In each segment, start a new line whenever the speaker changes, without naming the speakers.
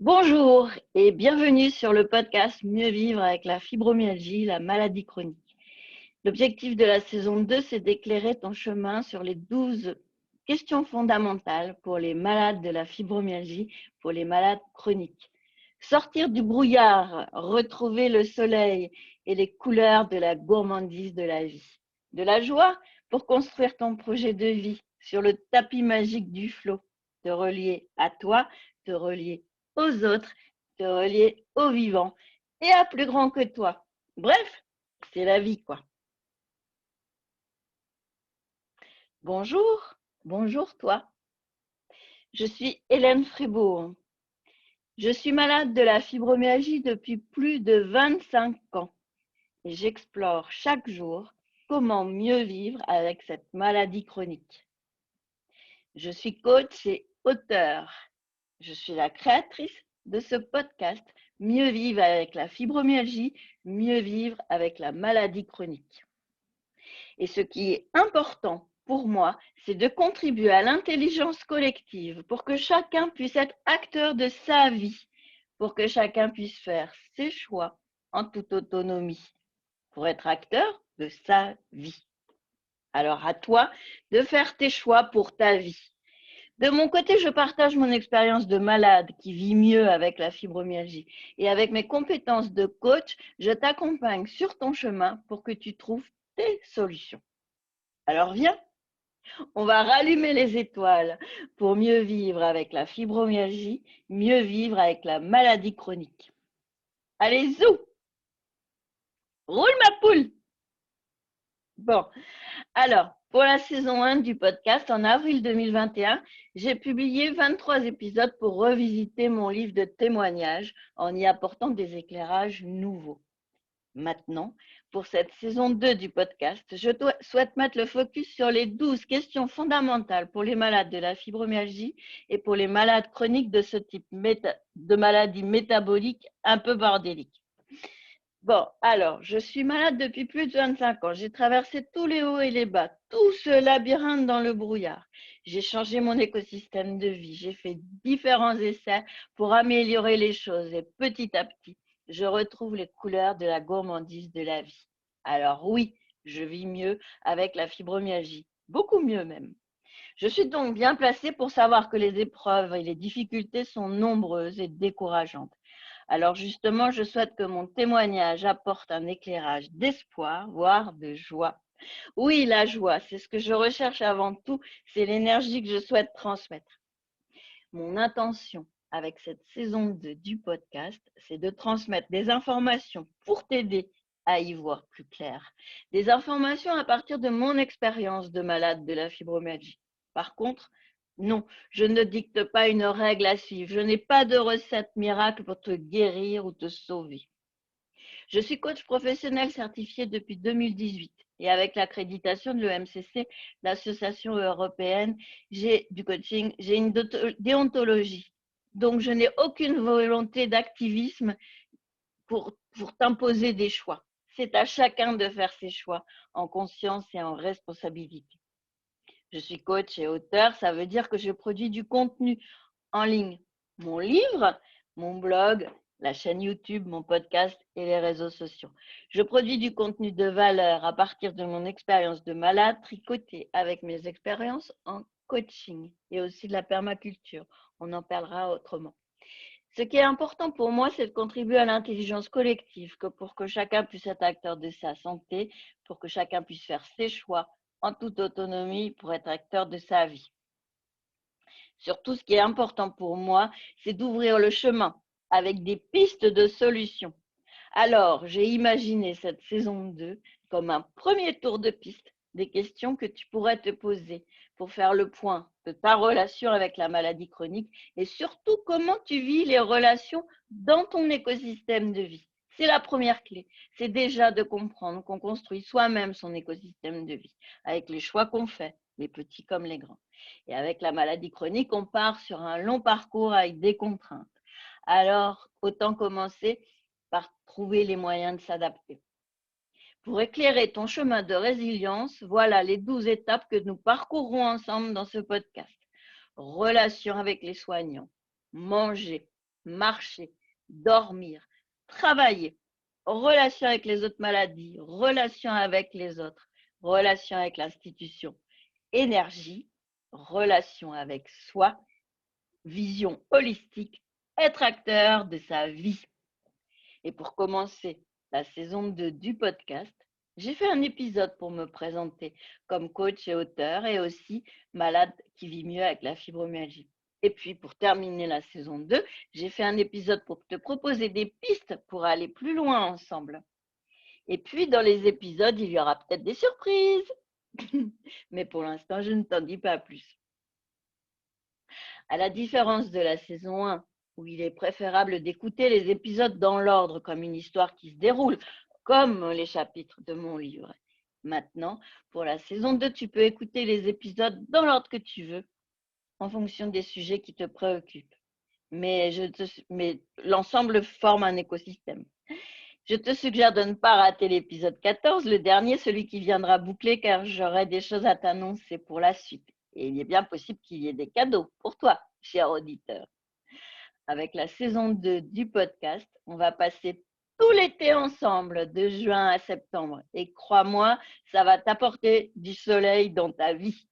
Bonjour et bienvenue sur le podcast Mieux vivre avec la fibromyalgie, la maladie chronique. L'objectif de la saison 2, c'est d'éclairer ton chemin sur les 12 questions fondamentales pour les malades de la fibromyalgie, pour les malades chroniques. Sortir du brouillard, retrouver le soleil et les couleurs de la gourmandise de la vie. De la joie pour construire ton projet de vie sur le tapis magique du flot, te relier à toi, te relier aux autres, te relier au vivant et à plus grand que toi. Bref, c'est la vie, quoi. Bonjour, bonjour toi. Je suis Hélène Fribourg. Je suis malade de la fibromyalgie depuis plus de 25 ans et j'explore chaque jour comment mieux vivre avec cette maladie chronique. Je suis coach et auteure. Je suis la créatrice de ce podcast Mieux vivre avec la fibromyalgie, mieux vivre avec la maladie chronique. Et ce qui est important pour moi, c'est de contribuer à l'intelligence collective pour que chacun puisse être acteur de sa vie, pour que chacun puisse faire ses choix en toute autonomie, pour être acteur de sa vie. Alors à toi de faire tes choix pour ta vie. De mon côté, je partage mon expérience de malade qui vit mieux avec la fibromyalgie. Et avec mes compétences de coach, je t'accompagne sur ton chemin pour que tu trouves tes solutions. Alors viens, on va rallumer les étoiles pour mieux vivre avec la fibromyalgie, mieux vivre avec la maladie chronique. Allez, zou! Roule ma poule! Bon, alors, pour la saison 1 du podcast, en avril 2021, j'ai publié 23 épisodes pour revisiter mon livre de témoignages en y apportant des éclairages nouveaux. Maintenant, pour cette saison 2 du podcast, je souhaite mettre le focus sur les 12 questions fondamentales pour les malades de la fibromyalgie et pour les malades chroniques de ce type de maladie métabolique un peu bordélique. Bon, alors, je suis malade depuis plus de 25 ans. J'ai traversé tous les hauts et les bas, tout ce labyrinthe dans le brouillard. J'ai changé mon écosystème de vie. J'ai fait différents essais pour améliorer les choses et petit à petit, je retrouve les couleurs de la gourmandise de la vie. Alors oui, je vis mieux avec la fibromyalgie, beaucoup mieux même. Je suis donc bien placée pour savoir que les épreuves et les difficultés sont nombreuses et décourageantes. Alors justement, je souhaite que mon témoignage apporte un éclairage d'espoir, voire de joie. Oui, la joie, c'est ce que je recherche avant tout, c'est l'énergie que je souhaite transmettre. Mon intention avec cette saison 2 du podcast, c'est de transmettre des informations pour t'aider à y voir plus clair. Des informations à partir de mon expérience de malade de la fibromyalgie. Par contre, non, je ne dicte pas une règle à suivre. Je n'ai pas de recette miracle pour te guérir ou te sauver. Je suis coach professionnel certifié depuis 2018 et avec l'accréditation de l'EMCC, l'Association européenne du coaching, j'ai une déontologie. Donc, je n'ai aucune volonté d'activisme pour t'imposer des choix. C'est à chacun de faire ses choix en conscience et en responsabilité. Je suis coach et auteur, ça veut dire que je produis du contenu en ligne. Mon livre, mon blog, la chaîne YouTube, mon podcast et les réseaux sociaux. Je produis du contenu de valeur à partir de mon expérience de malade tricotée avec mes expériences en coaching et aussi de la permaculture. On en parlera autrement. Ce qui est important pour moi, c'est de contribuer à l'intelligence collective, pour que chacun puisse être acteur de sa santé, pour que chacun puisse faire ses choix en toute autonomie pour être acteur de sa vie. Surtout, ce qui est important pour moi, c'est d'ouvrir le chemin avec des pistes de solutions. Alors, j'ai imaginé cette saison 2 comme un premier tour de piste des questions que tu pourrais te poser pour faire le point de ta relation avec la maladie chronique et surtout comment tu vis les relations dans ton écosystème de vie. C'est la première clé, c'est déjà de comprendre qu'on construit soi-même son écosystème de vie avec les choix qu'on fait, les petits comme les grands. Et avec la maladie chronique, on part sur un long parcours avec des contraintes. Alors, autant commencer par trouver les moyens de s'adapter. Pour éclairer ton chemin de résilience, voilà les 12 étapes que nous parcourrons ensemble dans ce podcast. Relation avec les soignants, manger, marcher, dormir, travailler, relation avec les autres maladies, relation avec les autres, relation avec l'institution, énergie, relation avec soi, vision holistique, être acteur de sa vie. Et pour commencer la saison 2 du podcast, j'ai fait un épisode pour me présenter comme coach et auteur et aussi malade qui vit mieux avec la fibromyalgie. Et puis pour terminer la saison 2, j'ai fait un épisode pour te proposer des pistes pour aller plus loin ensemble. Et puis dans les épisodes, il y aura peut-être des surprises. Mais pour l'instant, je ne t'en dis pas plus. À la différence de la saison 1, où il est préférable d'écouter les épisodes dans l'ordre comme une histoire qui se déroule, comme les chapitres de mon livre. Maintenant, pour la saison 2, tu peux écouter les épisodes dans l'ordre que tu veux, en fonction des sujets qui te préoccupent. Mais l'ensemble forme un écosystème. Je te suggère de ne pas rater l'épisode 14, le dernier, celui qui viendra boucler, car j'aurai des choses à t'annoncer pour la suite. Et il est bien possible qu'il y ait des cadeaux pour toi, cher auditeur. Avec la saison 2 du podcast, on va passer tout l'été ensemble, de juin à septembre. Et crois-moi, ça va t'apporter du soleil dans ta vie.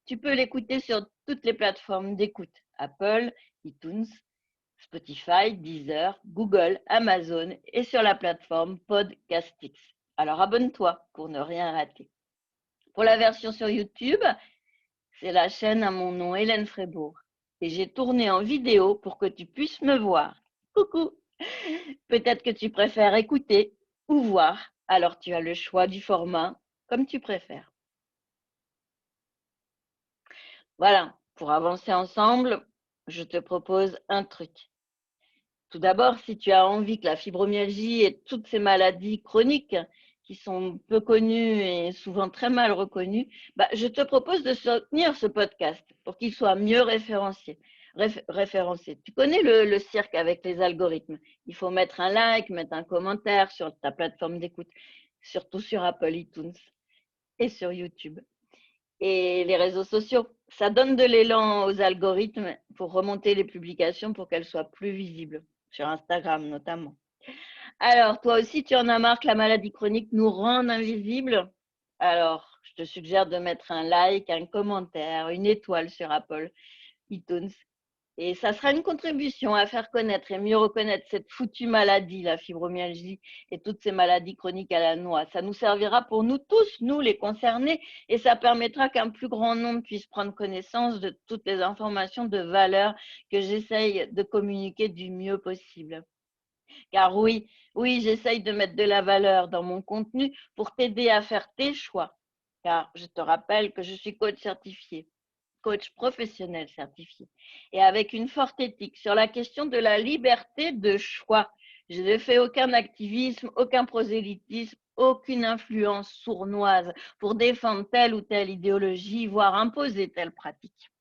Tu peux l'écouter sur toutes les plateformes d'écoute, Apple, iTunes, Spotify, Deezer, Google, Amazon et sur la plateforme Podcastix. Alors abonne-toi pour ne rien rater. Pour la version sur YouTube, c'est la chaîne à mon nom, Hélène Frébourg. Et j'ai tourné en vidéo pour que tu puisses me voir. Coucou! Peut-être que tu préfères écouter ou voir. Alors tu as le choix du format comme tu préfères. Voilà, pour avancer ensemble, je te propose un truc. Tout d'abord, si tu as envie que la fibromyalgie et toutes ces maladies chroniques qui sont peu connues et souvent très mal reconnues, je te propose de soutenir ce podcast pour qu'il soit mieux référencé. Tu connais le cirque avec les algorithmes. Il faut mettre un like, mettre un commentaire sur ta plateforme d'écoute, surtout sur Apple iTunes et sur YouTube. Et les réseaux sociaux, ça donne de l'élan aux algorithmes pour remonter les publications pour qu'elles soient plus visibles, sur Instagram notamment. Alors, toi aussi, tu en as marre que la maladie chronique nous rende invisibles? Alors, je te suggère de mettre un like, un commentaire, une étoile sur Apple, iTunes. Et ça sera une contribution à faire connaître et mieux reconnaître cette foutue maladie, la fibromyalgie et toutes ces maladies chroniques à la noix. Ça nous servira pour nous tous, nous les concernés, et ça permettra qu'un plus grand nombre puisse prendre connaissance de toutes les informations de valeur que j'essaye de communiquer du mieux possible. Car oui, j'essaye de mettre de la valeur dans mon contenu pour t'aider à faire tes choix. Car je te rappelle que je suis coach certifié, coach professionnel certifié, et avec une forte éthique sur la question de la liberté de choix. Je ne fais aucun activisme, aucun prosélytisme, aucune influence sournoise pour défendre telle ou telle idéologie, voire imposer telle pratique.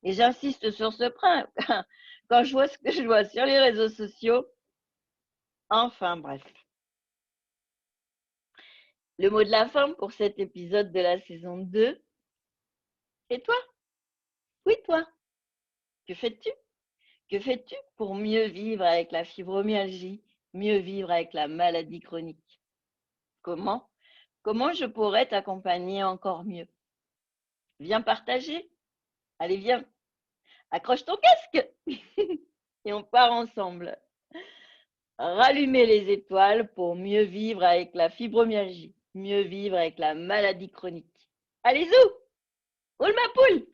Et j'insiste sur ce point, quand je vois ce que je vois sur les réseaux sociaux, enfin bref. Le mot de la fin pour cet épisode de la saison 2, et toi? Oui, toi, que fais-tu? Que fais-tu pour mieux vivre avec la fibromyalgie, mieux vivre avec la maladie chronique? Comment? Comment je pourrais t'accompagner encore mieux? Viens partager. Allez, viens. Accroche ton casque et on part ensemble. Rallumer les étoiles pour mieux vivre avec la fibromyalgie, mieux vivre avec la maladie chronique. Allez, zou! Roule ma poule!